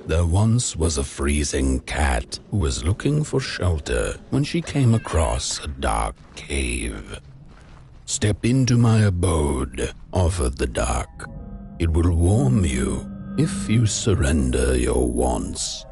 There once was a freezing cat who was looking for shelter when she came across a dark cave. "Step into my abode," offered the dark. "It will warm you if you surrender your wants."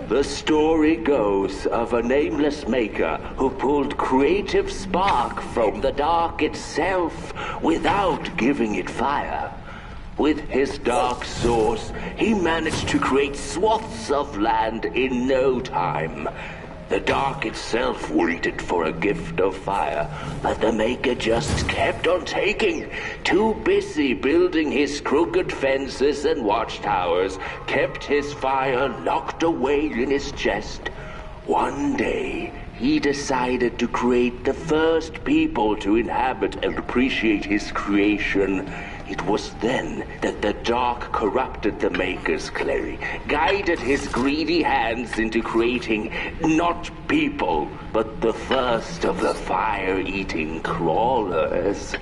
The story goes of a nameless maker who pulled creative spark from the dark itself without giving it fire. With his dark source, he managed to create swaths of land in no time. The dark itself waited for a gift of fire, but the maker just kept on taking. Too busy building his crooked fences and watchtowers, kept his fire locked away in his chest. One day, he decided to create the first people to inhabit and appreciate his creation. It was then that the dark corrupted the maker's clay, guided his greedy hands into creating not people, but the first of the fire-eating crawlers.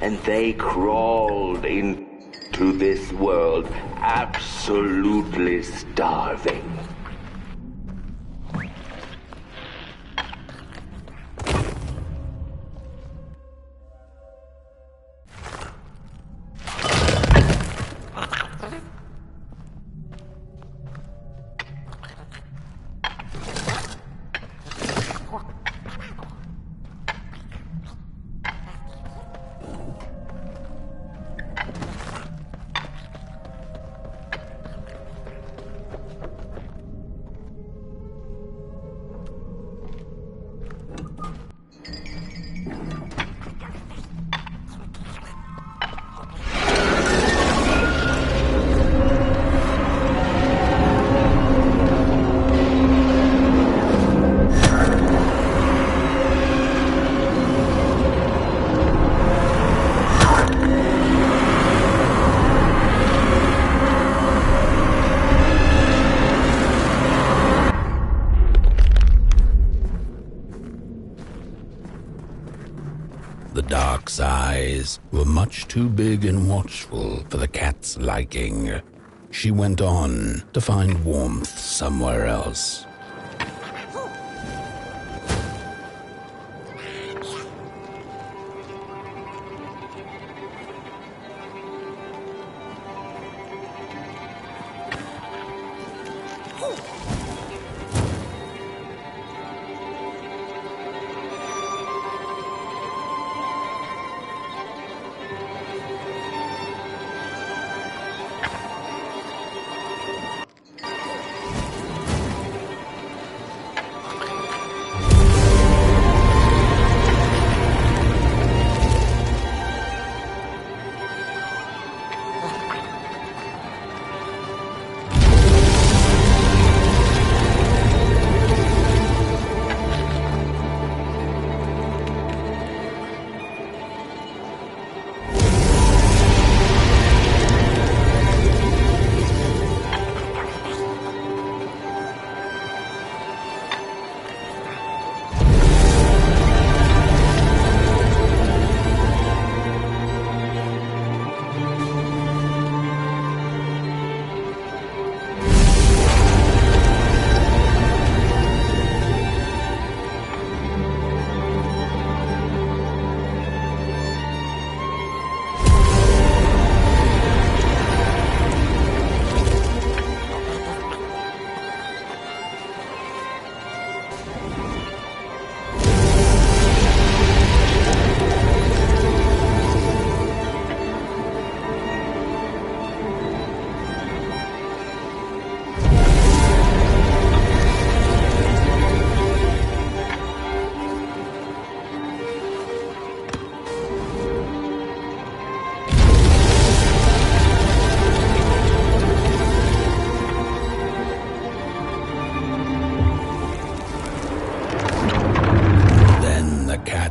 And they crawled into this world absolutely starving. eyes were much too big and watchful for the cat's liking. She went on to find warmth somewhere else.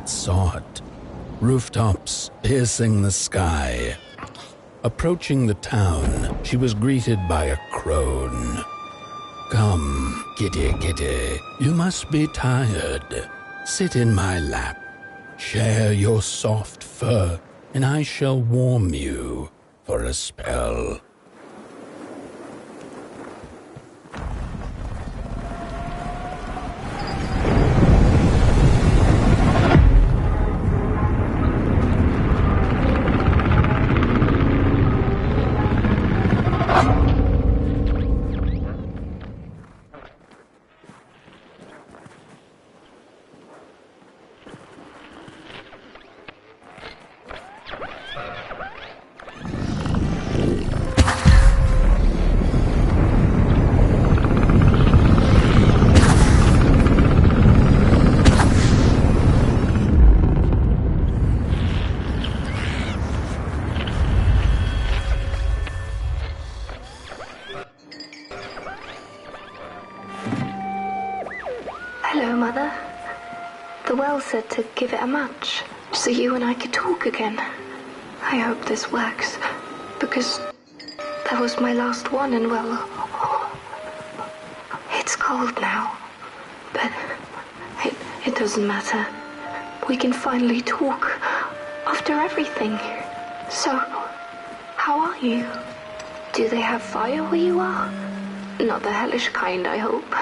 Saw it. Rooftops piercing the sky. Approaching the town, she was greeted by a crone. "Come, kitty, kitty, you must be tired. Sit in my lap. Share your soft fur, and I shall warm you for a spell." Hello, Mother. The well said to give it a match, so you and I could talk again. I hope this works, because that was my last one, and well, it's cold now. But it doesn't matter. We can finally talk after everything. So, how are you? Do they have fire where you are? Not the hellish kind, I hope.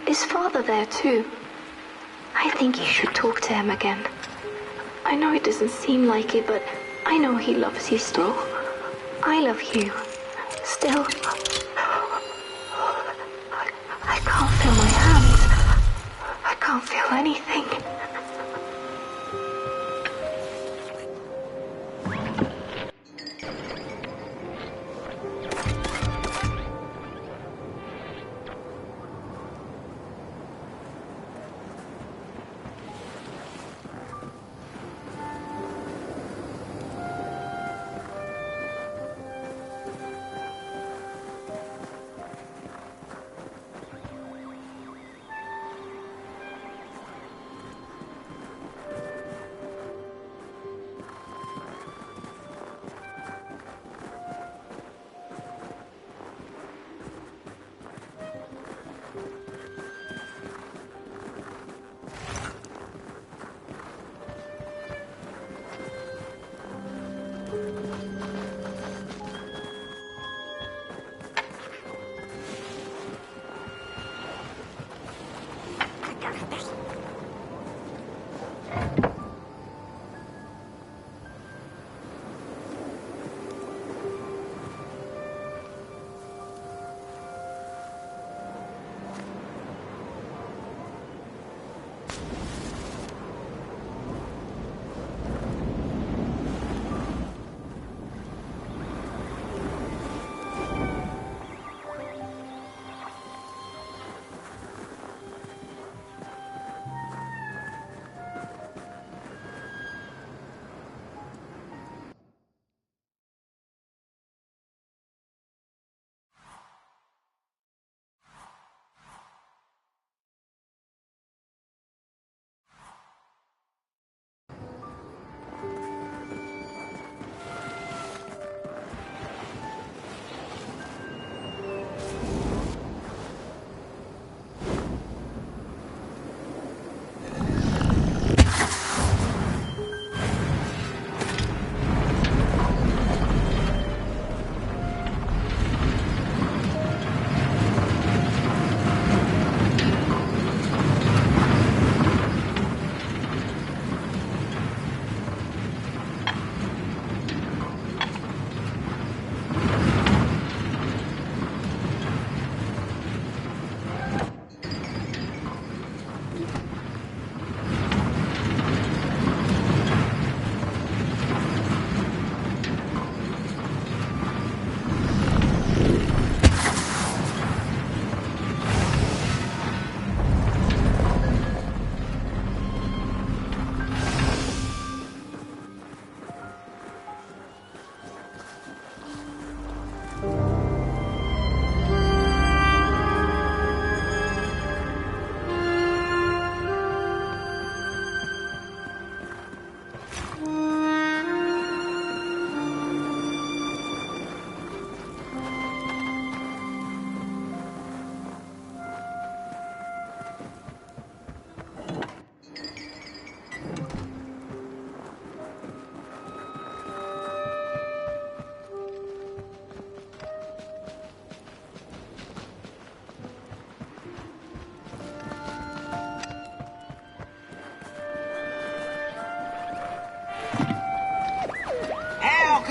Is Father there too? I think you should talk to him again. I know it doesn't seem like it, but I know he loves you still. I love you. Still. I can't feel my hands. I can't feel anything.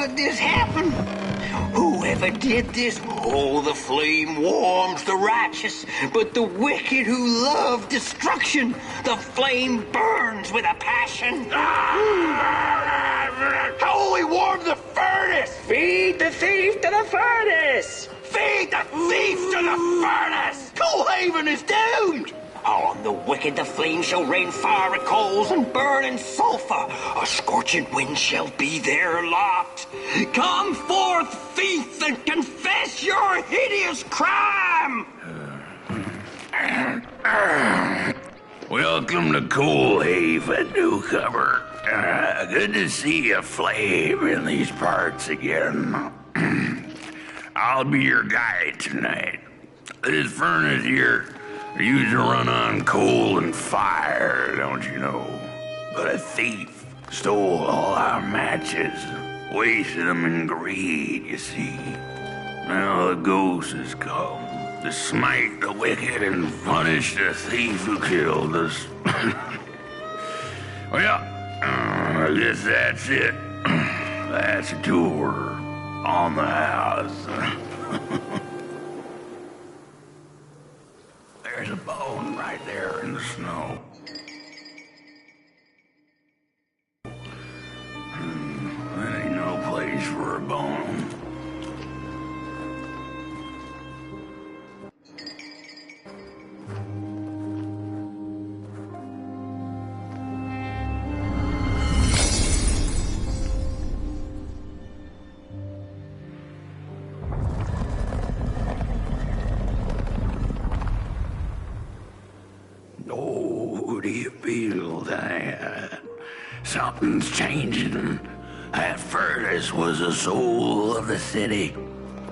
could this happen? Whoever did this? Oh, the flame warms the righteous, but the wicked who love destruction, the flame burns with a passion. How will we warm the furnace? Feed the thief to the furnace! Feed the thief to the furnace! Coalhaven is doomed! On the wicked the flame shall rain fiery coals and burning sulfur. A scorching wind shall be their lot. Come forth, thief, and confess your hideous crime! Welcome to Coalhaven, newcomer. Good to see a flame in these parts again. I'll be your guide tonight. This furnace here used to run on coal and fire, don't you know? But a thief stole all our matches, wasted them in greed, you see. Now the ghost has come to smite the wicked and punish the thief who killed us. Well, I guess that's it. That's a tour on the house. There's a bone right there in the snow. That ain't no place for a bone. Oh, do you feel that something's changing? That furnace was the soul of the city.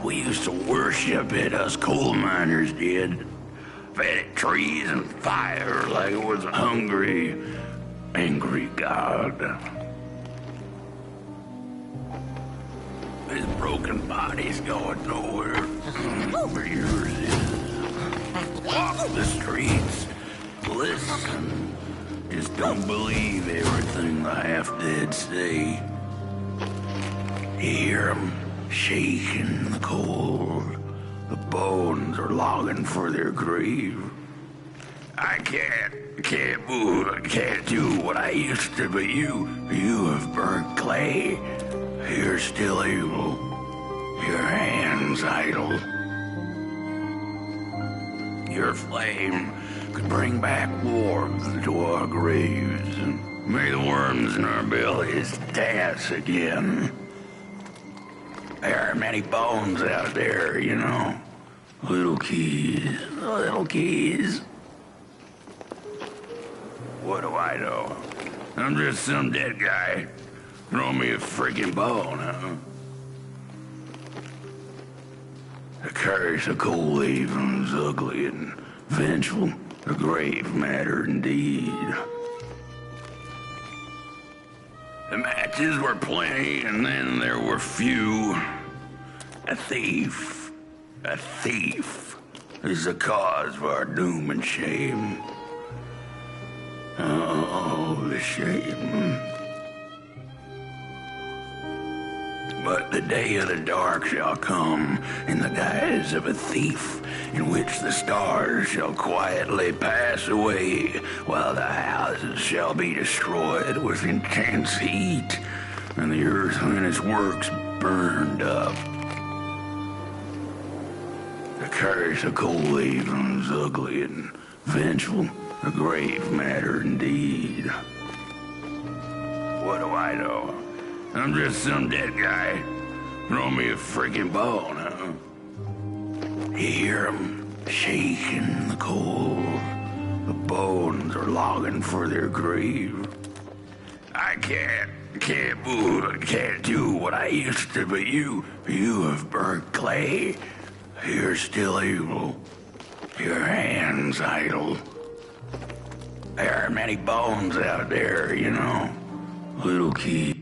We used to worship it, us coal miners did. Fed it trees and fire like it was a hungry, angry god. This broken body's going nowhere. But yours is. Walk the streets. Listen. Just don't believe everything the half-dead say. You hear them shaking in the cold. The bones are longing for their grave. I can't move, I can't do what I used to, but you have burnt clay. You're still able. Your hands idle. Your flame could bring back warmth to our graves. May the worms in our bellies dance again. There are many bones out there, you know. Little keys, little keys. What do I know? I'm just some dead guy. Throw me a freaking bone, huh? The curse of Coalhaven's ugly and vengeful. A grave matter indeed. The matches were plenty, and then there were few. A thief is the cause of our doom and shame. Oh, the shame. But the day of the dark shall come in the guise of a thief, in which the stars shall quietly pass away, while the houses shall be destroyed with intense heat, and the earth and its works burned up. The curse of Coalhaven's ugly and vengeful, a grave matter indeed. What do I know? I'm just some dead guy. Throw me a freaking bone, huh? You hear 'em shaking in the cold. The bones are longing for their grave. I can't move, I can't do what I used to, but you have burnt clay. You're still able. Your hands idle. There are many bones out there, you know. Little key.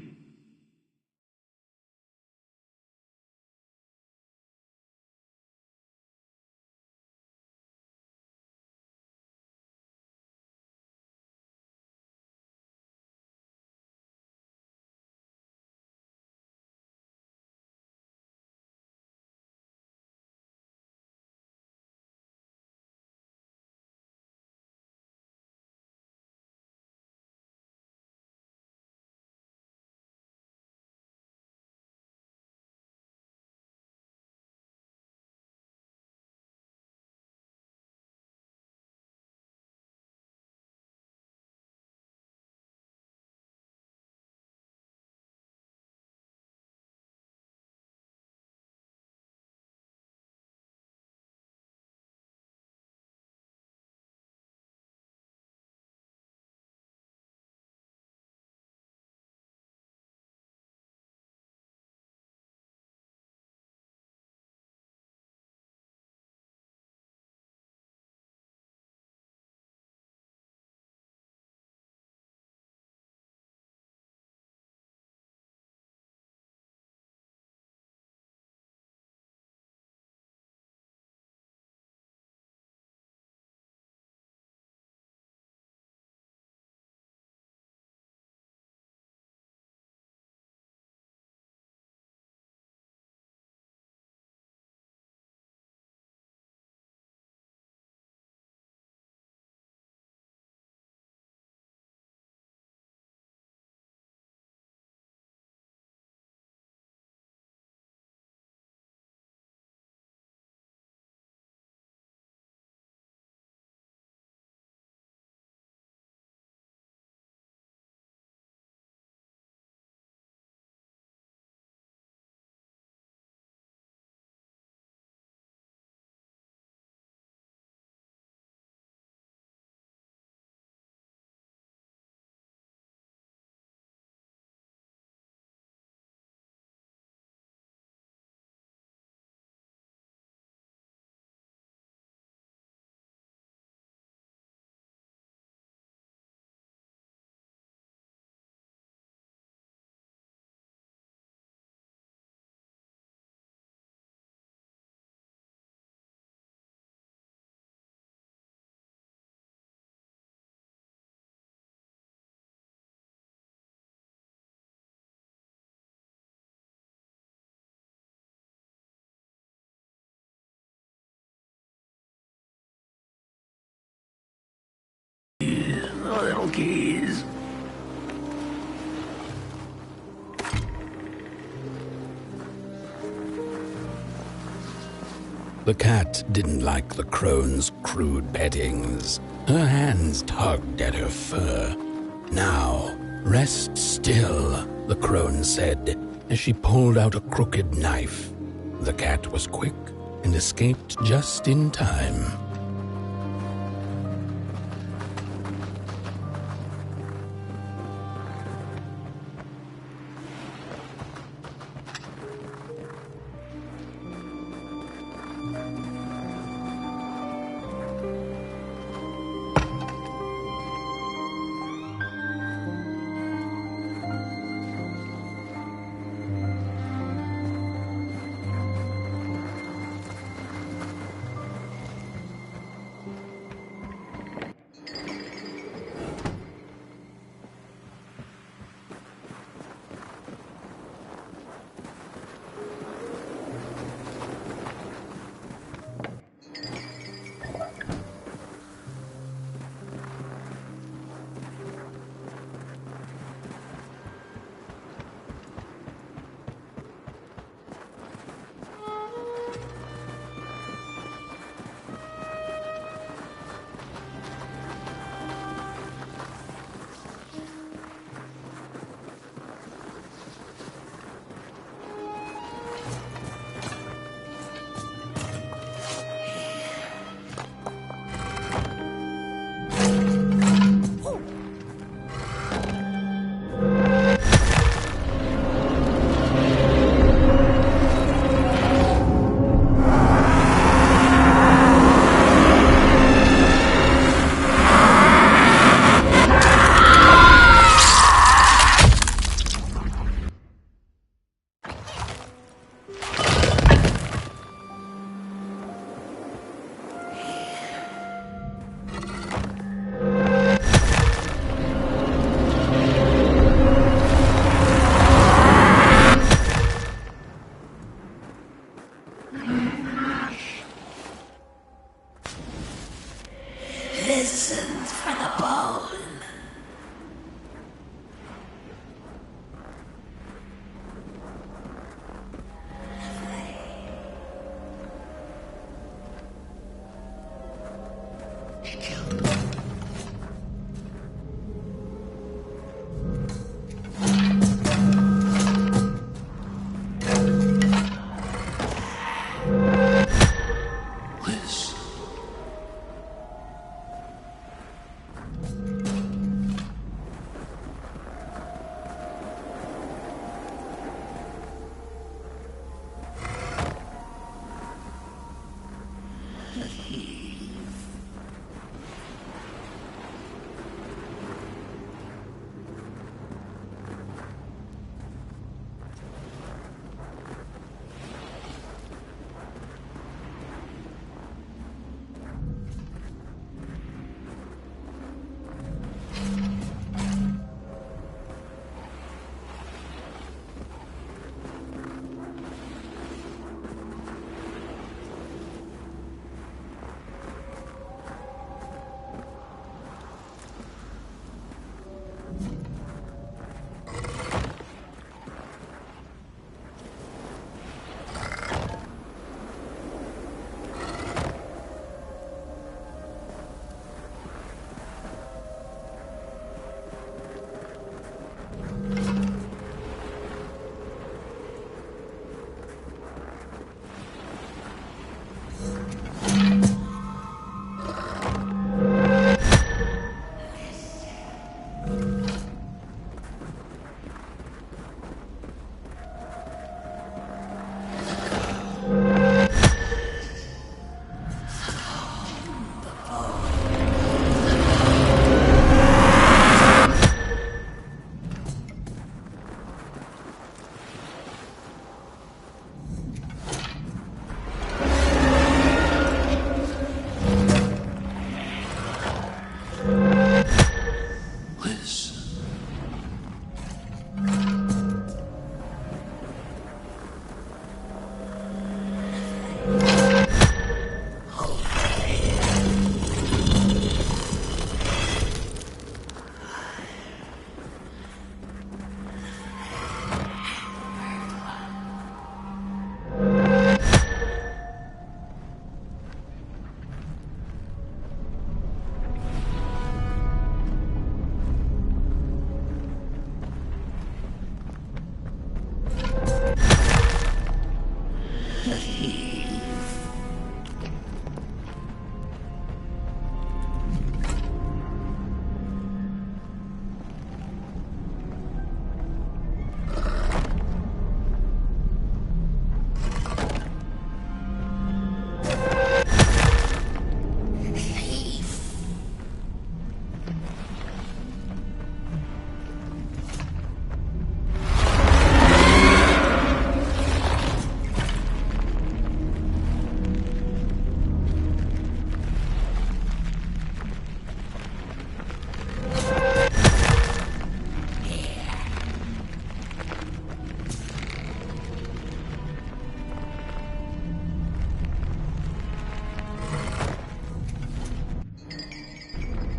The cat didn't like the crone's crude pettings. Her hands tugged at her fur. "Now, rest still," the crone said as she pulled out a crooked knife. The cat was quick and escaped just in time.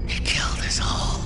He killed us all.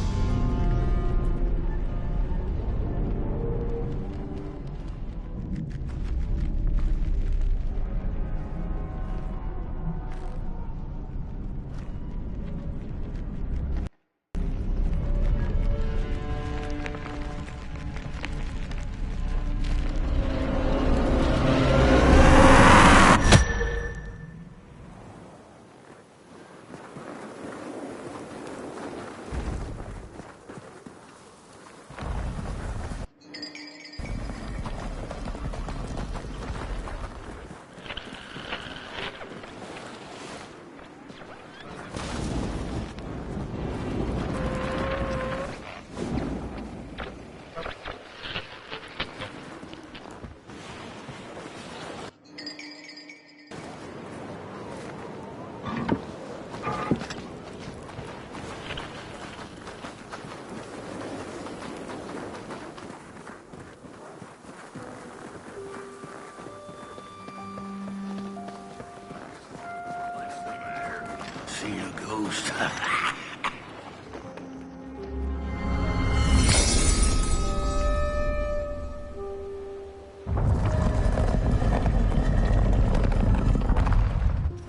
Seen a ghost.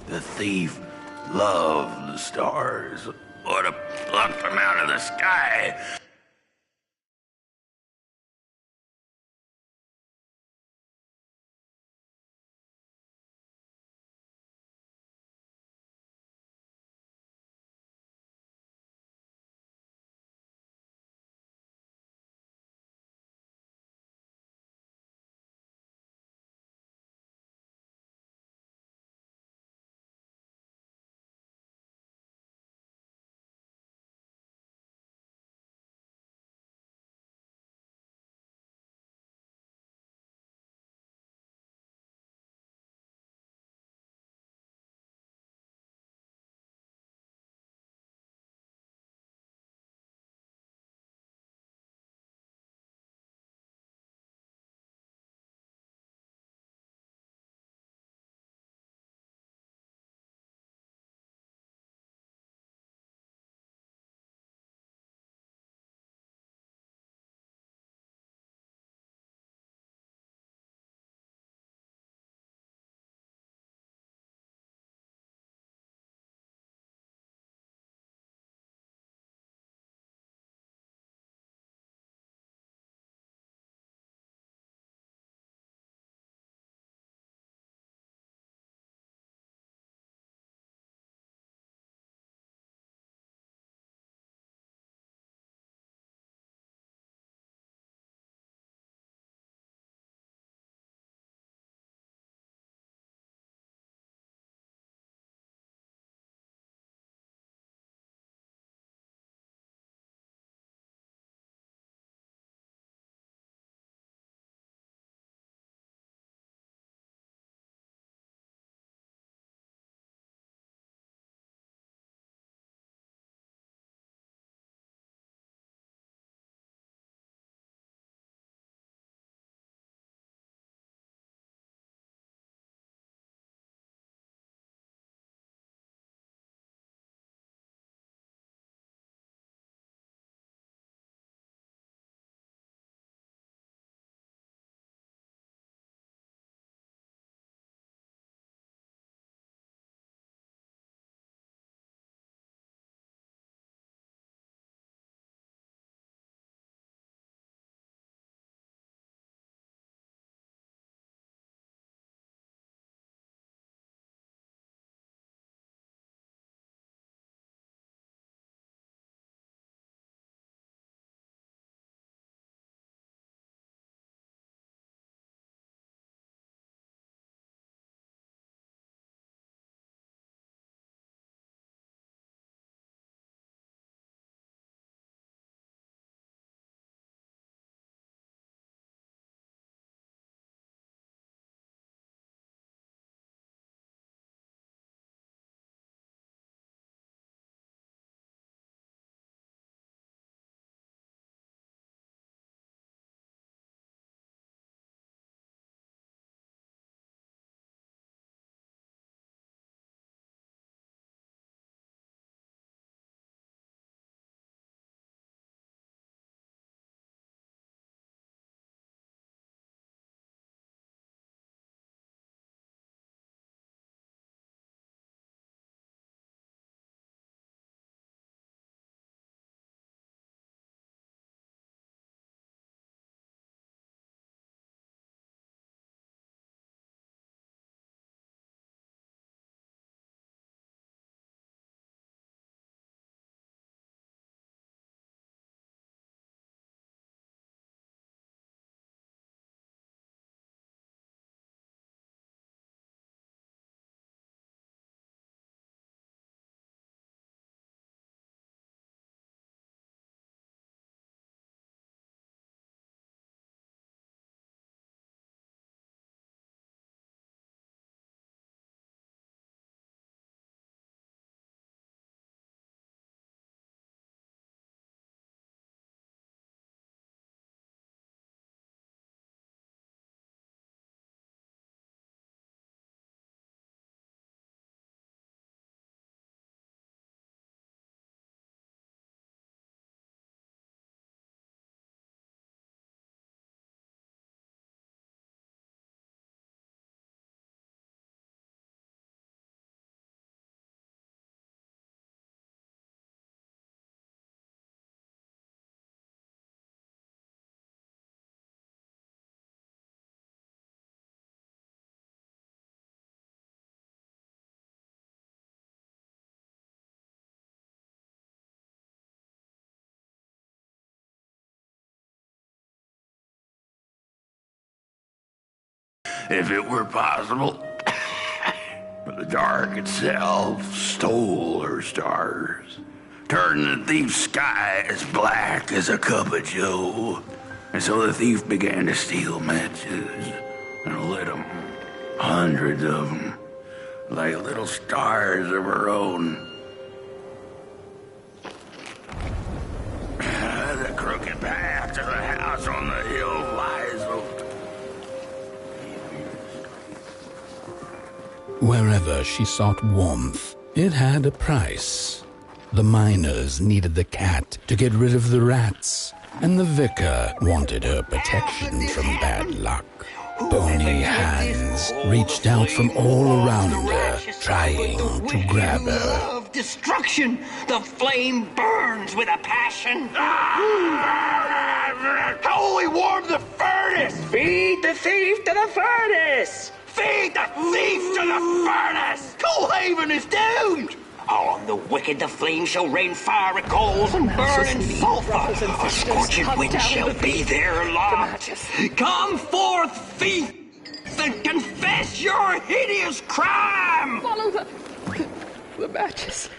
The thief loved the stars. Ought to pluck them out of the sky. if it were possible. But the dark itself stole her stars, turned the thief's sky as black as a cup of joe. And so the thief began to steal matches and lit them, hundreds of them, like little stars of her own. The crooked path to the house on the hill lies open. Wherever she sought warmth, it had a price. The miners needed the cat to get rid of the rats, and the vicar wanted her protection from bad luck. Bony hands reached out from all around her, trying to grab her. Of destruction, the flame burns with a passion. How we warm the furnace? Feed the thief to the furnace! Feed the thief to the furnace! Coalhaven is doomed! On the wicked the flame shall rain fire and coals and burning sulfur. A scorching wind shall be their lot. Come forth, thief, and confess your hideous crime! Follow the matches.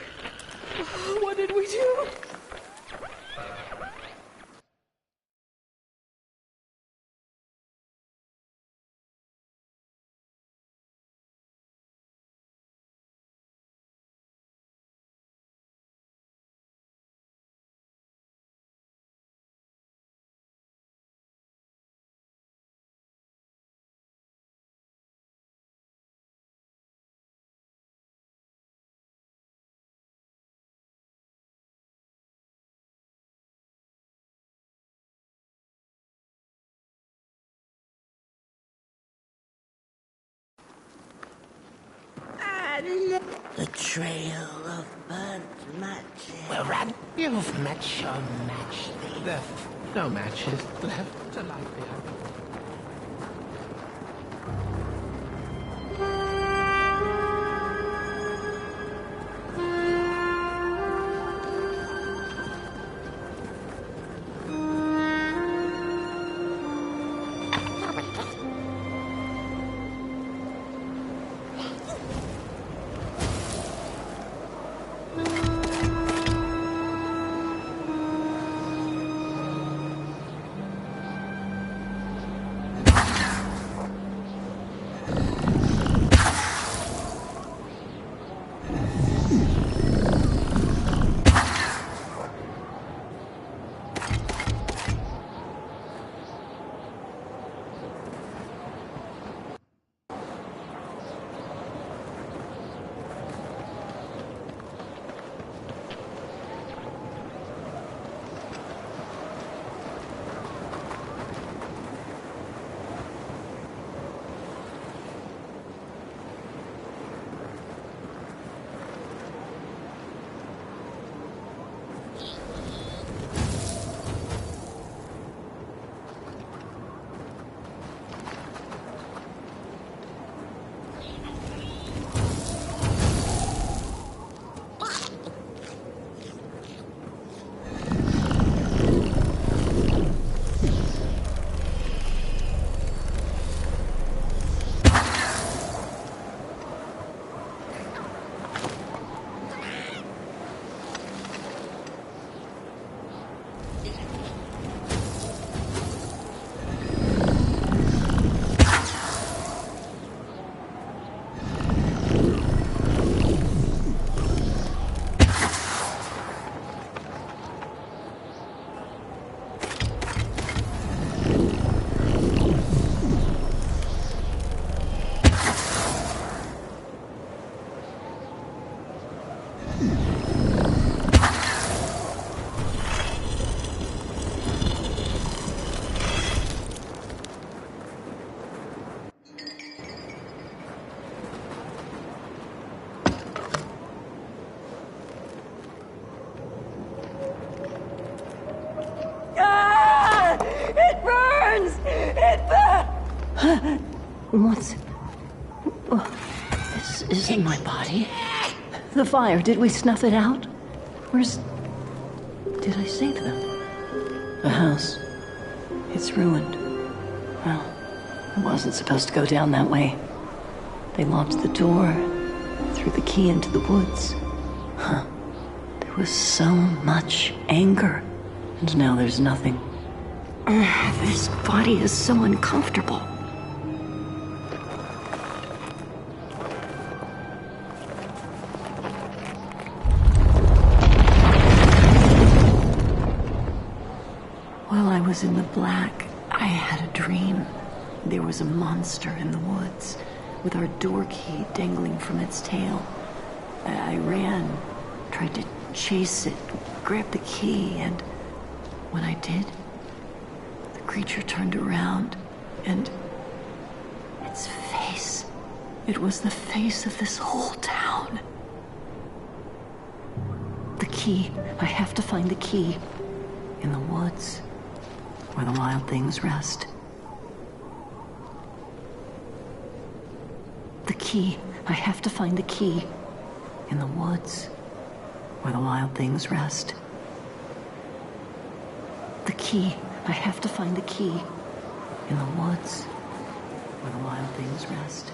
What did we do? The trail of burnt matches. Well, Ran, you've met your match thief. There are no matches left to light behind. What's... Oh, this isn't my body. The fire, did we snuff it out? Where's... Did I save them? The house. It's ruined. Well, It wasn't supposed to go down that way. They locked the door, threw the key into the woods. Huh. There was so much anger, and now there's nothing. This body is so uncomfortable. While I was in the black, I had a dream. There was a monster in the woods, with our door key dangling from its tail. I ran, tried to chase it, grab the key, and when I did, the creature turned around, and its face, it was the face of this whole town. The key, I have to find the key. In the woods, where the wild things rest. The key. I have to find the key. In the woods, where the wild things rest. The key. I have to find the key. In the woods, where the wild things rest.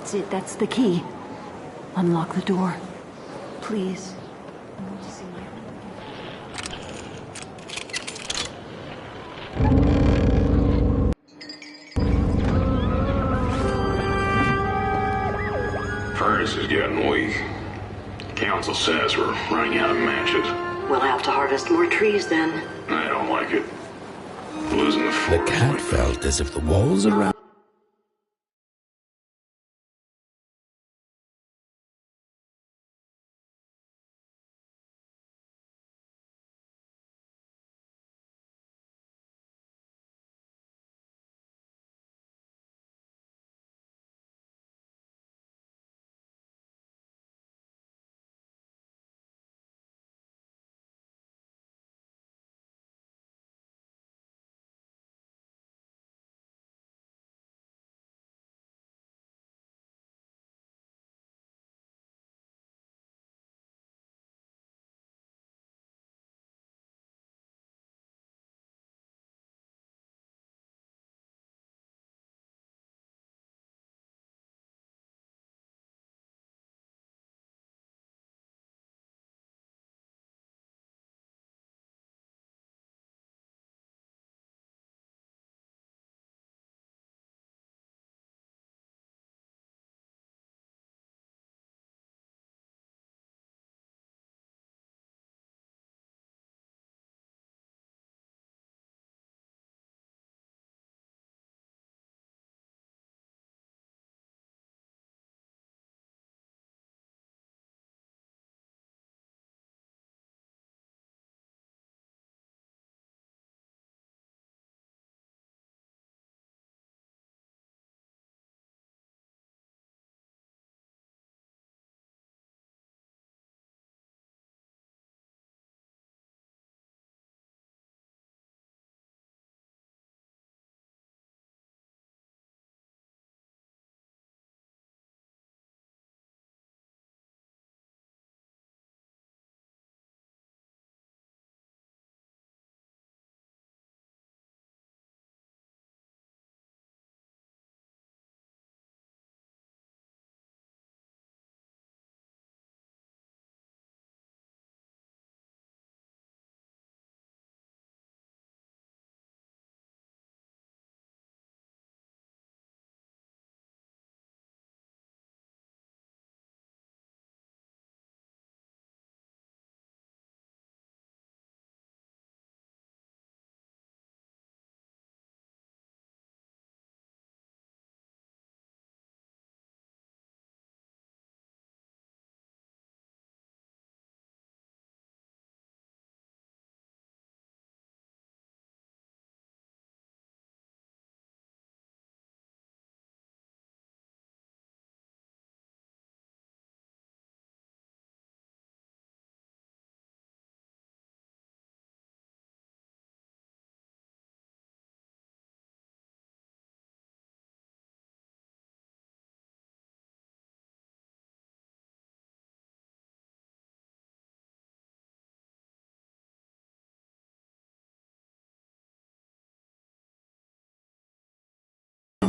That's it. That's the key. Unlock the door. Please. I want to see my Furnace is getting weak. Council says we're running out of matches. We'll have to harvest more trees then. I don't like it. Losing the The forest. cat felt as if the walls around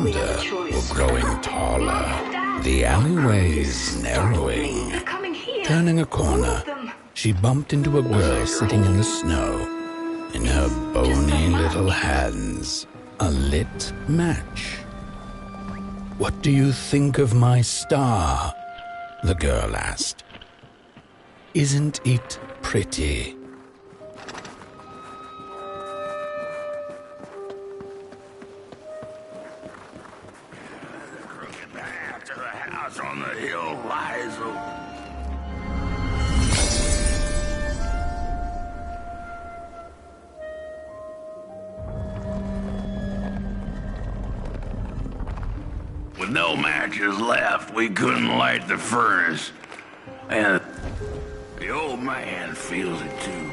were growing taller, the alleyways narrowing. Turning a corner, she bumped into a girl sitting in the snow. In her bony little hands, a lit match. "What do you think of my star?" the girl asked. "Isn't it pretty?" On the hill lies with no matches left, we couldn't light the furnace. And the old man feels it too.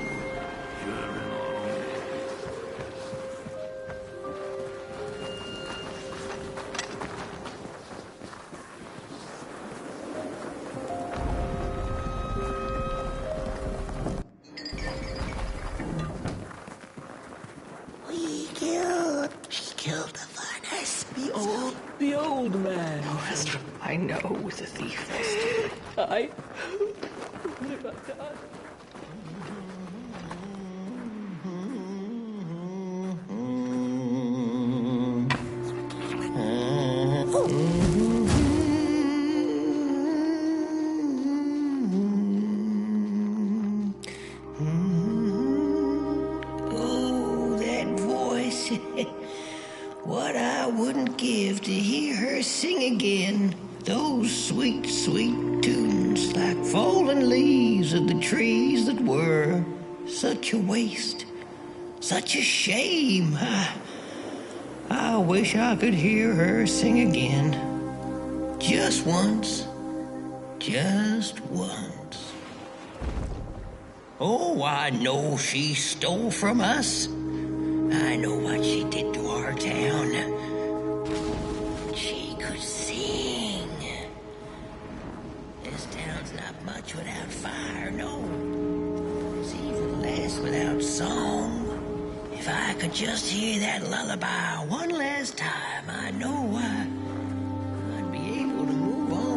She killed the furnace. The old The old man. Oh, that's right. I know the thief was stealing. What have I done? Oh, that voice. What I wouldn't give to hear her sing again. Those sweet, sweet tunes like fallen leaves of the trees that were. Such a waste. Such a shame. I wish I could hear her sing again. Just once. Just once. Oh, I know she stole from us. I know what she did to our town. She could sing. This town's not much without fire, no. It's even less without song. If I could just hear that lullaby one last time, I know I'd be able to move on.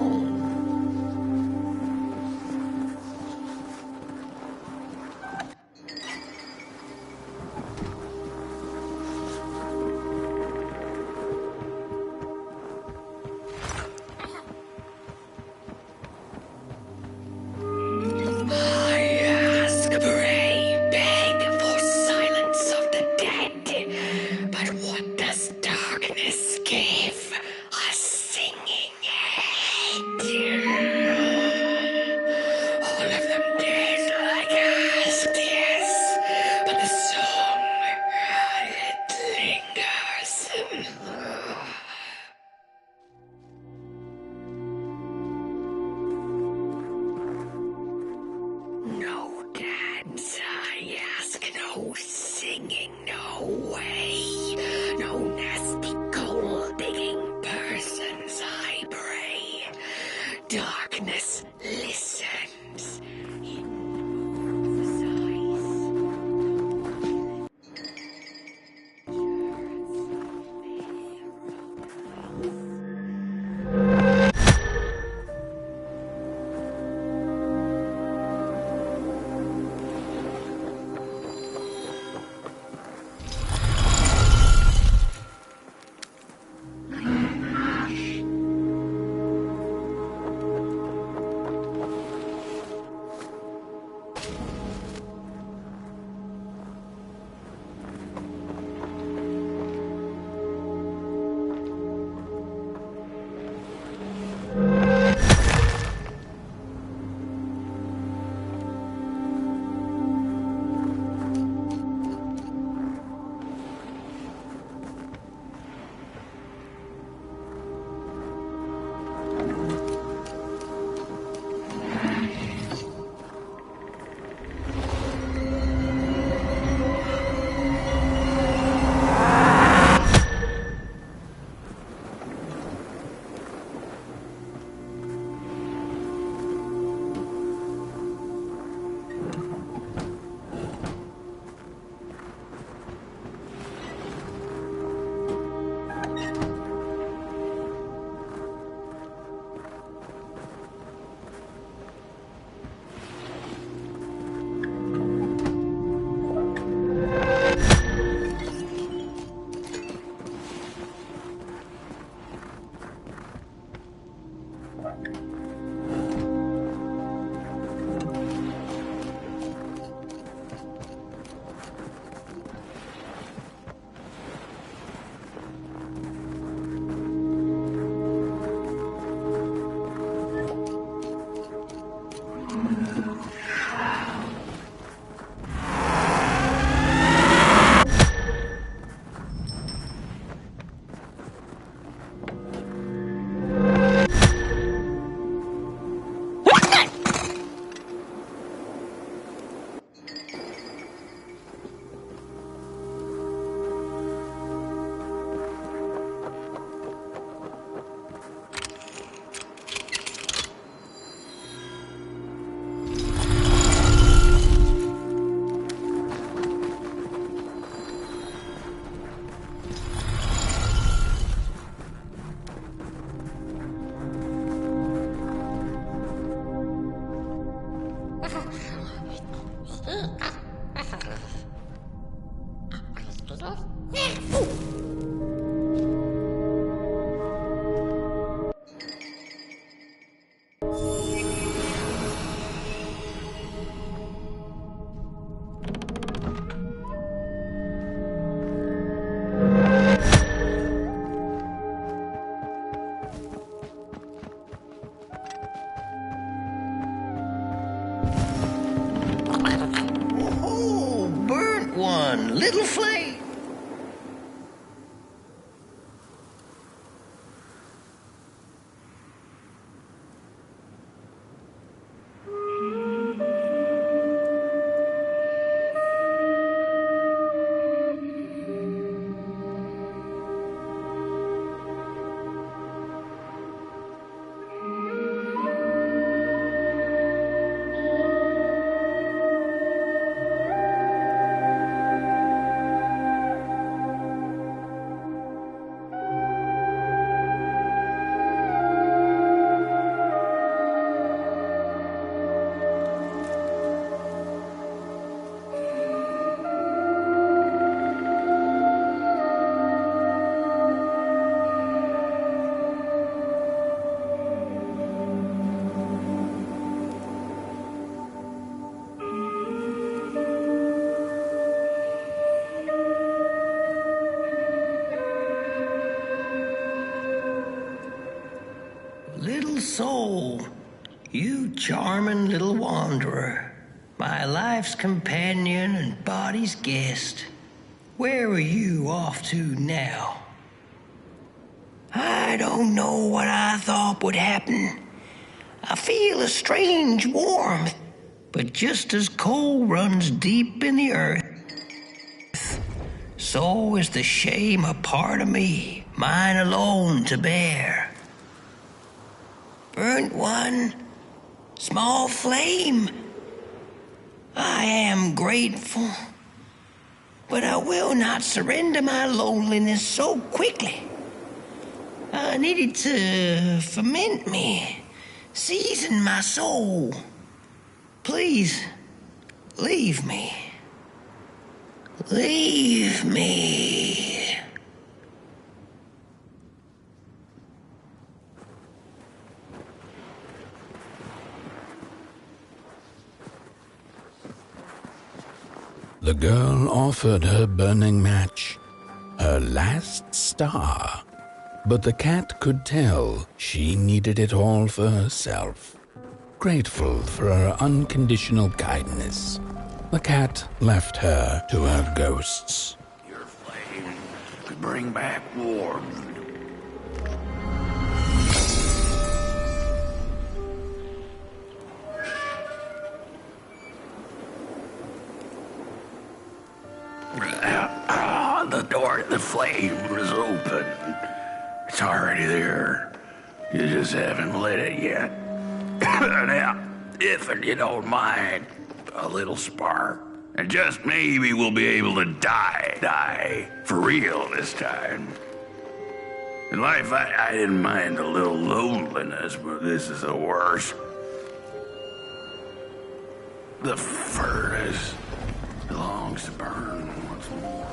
one little flame. Little soul, you charming little wanderer, my life's companion and body's guest. Where are you off to now? I don't know what I thought would happen. I feel a strange warmth, but just as coal runs deep in the earth, so is the shame a part of me, mine alone to bear. Burnt one, small flame. I am grateful, but I will not surrender my loneliness so quickly. I needed to ferment me, season my soul. Please, leave me. Leave me. The girl offered her burning match, her last star, but the cat could tell she needed it all for herself. Grateful for her unconditional kindness, the cat left her to her ghosts. Your flame could bring back warmth. The door to the flame was open. It's already there. You just haven't lit it yet. Now, if you don't mind, a little spark. And just maybe we'll be able to die for real this time. In life, I didn't mind a little loneliness, but this is the worst. The furnace belongs to burn once more.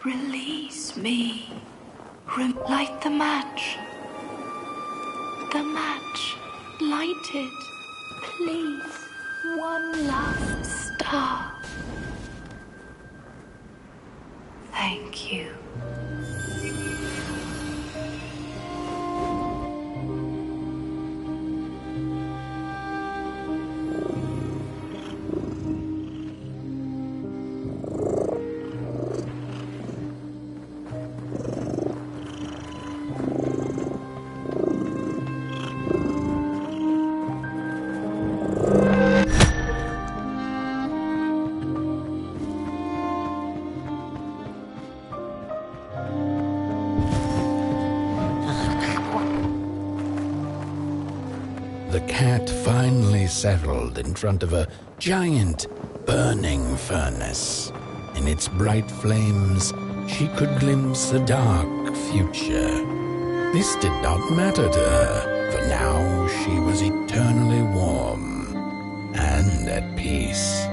Release me. Light the match. The match. Light it. Please. One last star. Thank you. settled in front of a giant burning furnace. In its bright flames, she could glimpse a dark future. This did not matter to her, for now she was eternally warm and at peace.